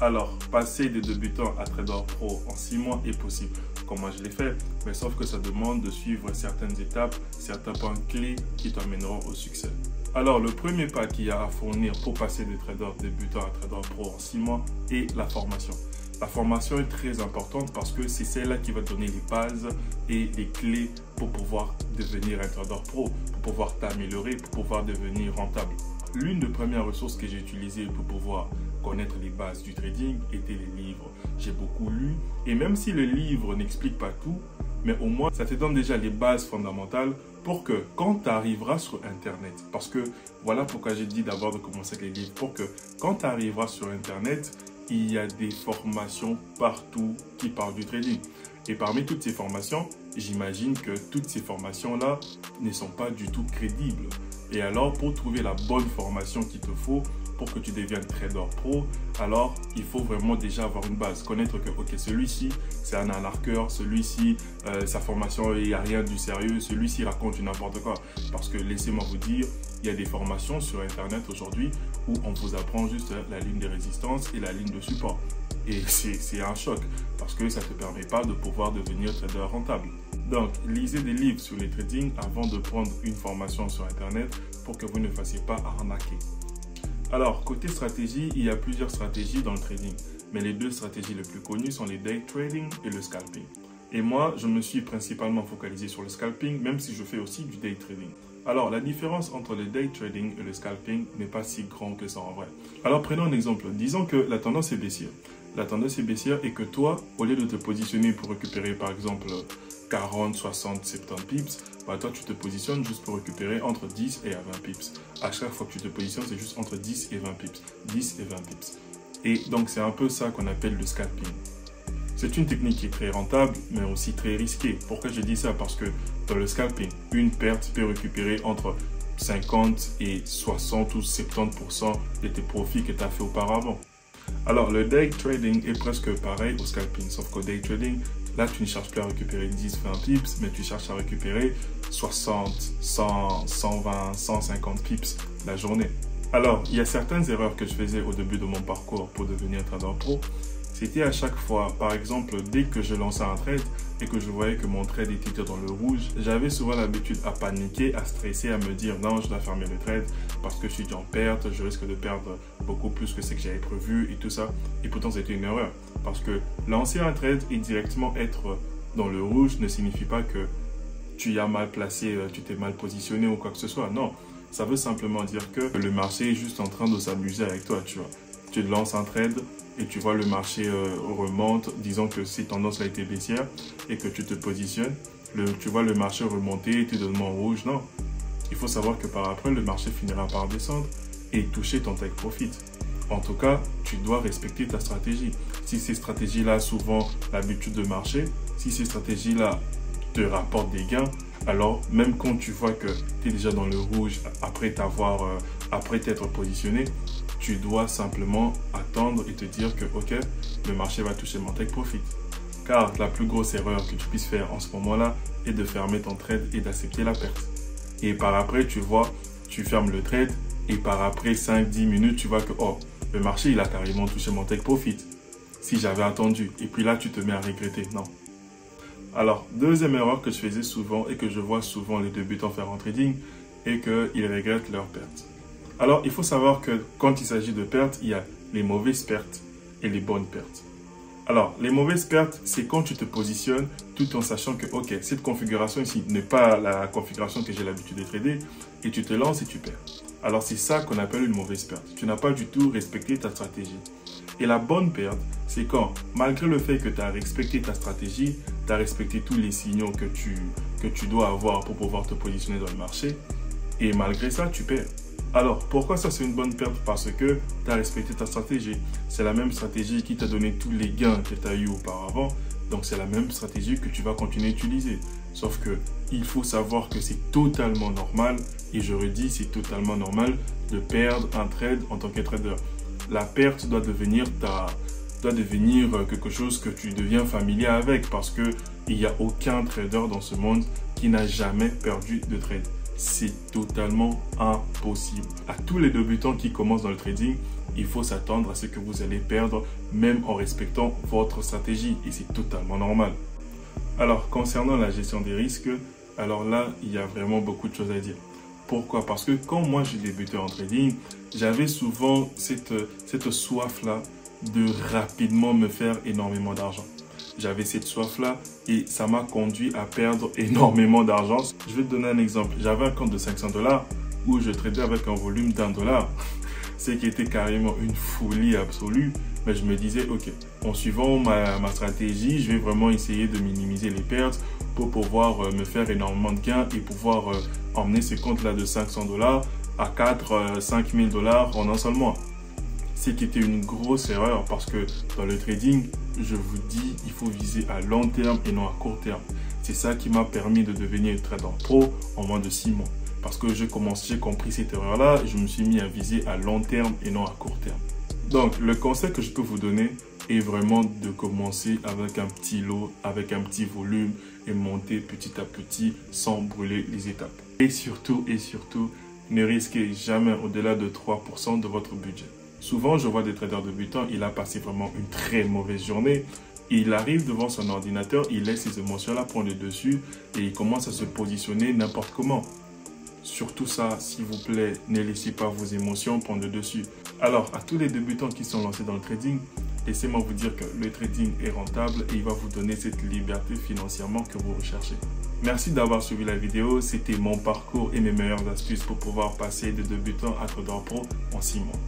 Alors, passer de débutant à trader pro en 6 mois est possible, comme moi je l'ai fait, mais sauf que ça demande de suivre certaines étapes, certains points clés qui t'emmèneront au succès. Alors, le premier pas qu'il y a à fournir pour passer de trader débutant à trader pro en 6 mois est la formation. La formation est très importante parce que c'est celle-là qui va te donner les bases et les clés pour pouvoir devenir un trader pro, pour pouvoir t'améliorer, pour pouvoir devenir rentable. L'une des premières ressources que j'ai utilisées pour pouvoir connaître les bases du trading étaient les livres. J'ai beaucoup lu et même si le livre n'explique pas tout, mais au moins ça te donne déjà les bases fondamentales pour que quand tu arriveras sur Internet, parce que voilà pourquoi j'ai dit d'abord de commencer avec les livres, pour que quand tu arriveras sur Internet, il y a des formations partout qui parlent du trading. Et parmi toutes ces formations, j'imagine que toutes ces formations-là ne sont pas du tout crédibles. Et alors, pour trouver la bonne formation qu'il te faut pour que tu deviennes trader pro, alors il faut vraiment déjà avoir une base. Connaître que, ok, celui-ci, c'est un arnaqueur, celui-ci, sa formation, il n'y a rien du sérieux, celui-ci raconte du n'importe quoi. Parce que laissez-moi vous dire, il y a des formations sur Internet aujourd'hui où on vous apprend juste la ligne de résistance et la ligne de support. Et c'est un choc parce que ça ne te permet pas de pouvoir devenir trader rentable. Donc, lisez des livres sur les trading avant de prendre une formation sur Internet pour que vous ne fassiez pas arnaquer. Alors, côté stratégie, il y a plusieurs stratégies dans le trading. Mais les deux stratégies les plus connues sont les day trading et le scalping. Et moi, je me suis principalement focalisé sur le scalping, même si je fais aussi du day trading. Alors, la différence entre le day trading et le scalping n'est pas si grande que ça en vrai. Alors, prenons un exemple. Disons que la tendance est baissière. La tendance est baissière et que toi, au lieu de te positionner pour récupérer par exemple 40, 60, 70 pips, bah toi tu te positionnes juste pour récupérer entre 10 et 20 pips. À chaque fois que tu te positionnes, c'est juste entre 10 et 20 pips. 10 et 20 pips. Et donc c'est un peu ça qu'on appelle le scalping. C'est une technique qui est très rentable, mais aussi très risquée. Pourquoi je dis ça? Parce que dans le scalping, une perte peut récupérer entre 50 et 60 ou 70% de tes profits que tu as fait auparavant. Alors, le day trading est presque pareil au scalping, sauf qu'au day trading, là, tu ne cherches plus à récupérer 10, 20 pips, mais tu cherches à récupérer 60, 100, 120, 150 pips la journée. Alors, il y a certaines erreurs que je faisais au début de mon parcours pour devenir trader pro. C'était à chaque fois, par exemple, dès que je lançais un trade et que je voyais que mon trade était dans le rouge, j'avais souvent l'habitude à paniquer, à stresser, à me dire non, je dois fermer le trade parce que je suis en perte, je risque de perdre beaucoup plus que ce que j'avais prévu et tout ça. Et pourtant, c'était une erreur parce que lancer un trade et directement être dans le rouge ne signifie pas que tu as mal placé, tu t'es mal positionné ou quoi que ce soit. Non, ça veut simplement dire que le marché est juste en train de s'amuser avec toi, tu vois. Tu lances un trade et tu vois le marché remonte, disons que cette tendance a été baissière et que tu te positionnes, tu vois le marché remonter, tu es dans le rouge, non. Il faut savoir que par après, le marché finira par descendre et toucher ton take profit. En tout cas, tu dois respecter ta stratégie. Si ces stratégies-là, souvent l'habitude de marcher, si ces stratégies-là te rapportent des gains, alors même quand tu vois que tu es déjà dans le rouge après t'être positionné, tu dois simplement attendre et te dire que ok, le marché va toucher mon take profit. Car la plus grosse erreur que tu puisses faire en ce moment-là est de fermer ton trade et d'accepter la perte. Et par après, tu vois, tu fermes le trade et par après 5-10 minutes, tu vois que oh, le marché il a carrément touché mon take profit. Si j'avais attendu. Et puis là, tu te mets à regretter. Non. Alors, deuxième erreur que je faisais souvent et que je vois souvent les débutants faire en trading est qu'ils regrettent leurs pertes. Alors, il faut savoir que quand il s'agit de pertes, il y a les mauvaises pertes et les bonnes pertes. Alors, les mauvaises pertes, c'est quand tu te positionnes tout en sachant que, ok, cette configuration ici n'est pas la configuration que j'ai l'habitude de trader et tu te lances et tu perds. Alors, c'est ça qu'on appelle une mauvaise perte. Tu n'as pas du tout respecté ta stratégie. Et la bonne perte, c'est quand, malgré le fait que tu as respecté ta stratégie, tu as respecté tous les signaux que tu dois avoir pour pouvoir te positionner dans le marché, et malgré ça, tu perds. Alors, pourquoi ça c'est une bonne perte? Parce que tu as respecté ta stratégie. C'est la même stratégie qui t'a donné tous les gains que tu as eu auparavant. Donc, c'est la même stratégie que tu vas continuer à utiliser. Sauf que il faut savoir que c'est totalement normal, et je redis, c'est totalement normal de perdre un trade en tant que trader. La perte doit devenir quelque chose que tu deviens familier avec parce qu'il n'y a aucun trader dans ce monde qui n'a jamais perdu de trade. C'est totalement impossible. À tous les débutants qui commencent dans le trading, il faut s'attendre à ce que vous allez perdre, même en respectant votre stratégie, et c'est totalement normal. Alors, concernant la gestion des risques, alors là, il y a vraiment beaucoup de choses à dire. Pourquoi? Parce que quand moi j'ai débuté en trading, j'avais souvent cette soif-là de rapidement me faire énormément d'argent. J'avais cette soif-là et ça m'a conduit à perdre énormément d'argent. Je vais te donner un exemple. J'avais un compte de 500 $ où je tradais avec un volume d'$1. Ce qui était carrément une folie absolue. Mais je me disais, ok, en suivant ma stratégie, je vais vraiment essayer de minimiser les pertes pour pouvoir me faire énormément de gains et pouvoir emmener ce compte-là de 500 $ à 4-5 000 $ en un seul mois. Ce qui était une grosse erreur parce que dans le trading, je vous dis, il faut viser à long terme et non à court terme. C'est ça qui m'a permis de devenir trader pro en moins de 6 mois. Parce que j'ai compris cette erreur-là et je me suis mis à viser à long terme et non à court terme. Donc, le conseil que je peux vous donner est vraiment de commencer avec un petit lot, avec un petit volume et monter petit à petit sans brûler les étapes. Et surtout, ne risquez jamais au-delà de 3% de votre budget. Souvent, je vois des traders débutants, il a passé vraiment une très mauvaise journée. Il arrive devant son ordinateur, il laisse ses émotions-là prendre le dessus et il commence à se positionner n'importe comment. Surtout ça, s'il vous plaît, ne laissez pas vos émotions prendre le dessus. Alors, à tous les débutants qui sont lancés dans le trading, laissez-moi vous dire que le trading est rentable et il va vous donner cette liberté financièrement que vous recherchez. Merci d'avoir suivi la vidéo. C'était mon parcours et mes meilleures astuces pour pouvoir passer de débutant à trader pro en 6 mois.